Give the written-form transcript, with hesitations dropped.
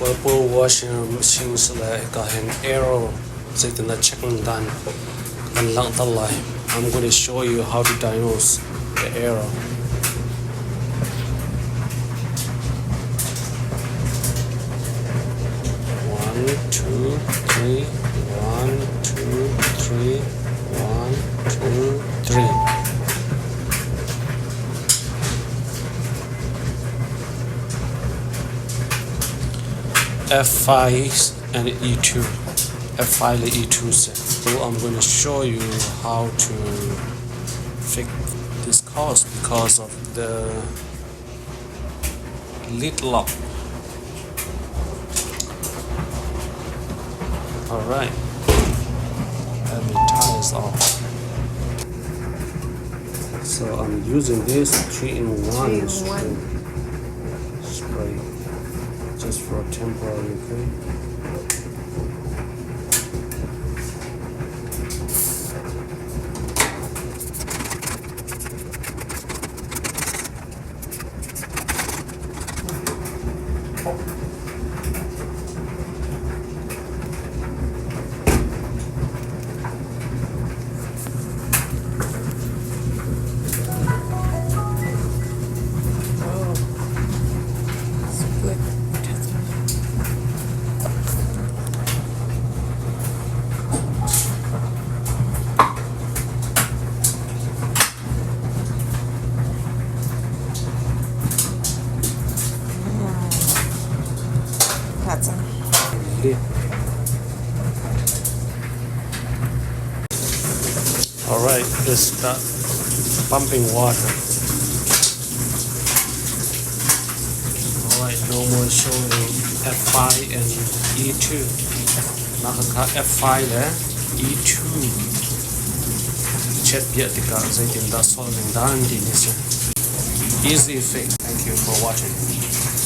Whirlpool washing machine sila kahin arrow zaitin na check lang dan kan lang talai. I'm going to show you how to diagnose the error. One, two, three. 1, 2, 3. 1, 2, 3. F5 and E2. F5 and E2 set. So I'm going to show you how to fix this cause because of the lid lock. Alright. Let me tie this off. So I'm using this 3-in-1 spray just for a temporary, okay? Alright, just start pumping water. Alright, no more showing F5 and E2. Nakaka F5 there, E2. Chat biya tika zaitin da solving dan di nisa. Easy fix. Thank you for watching.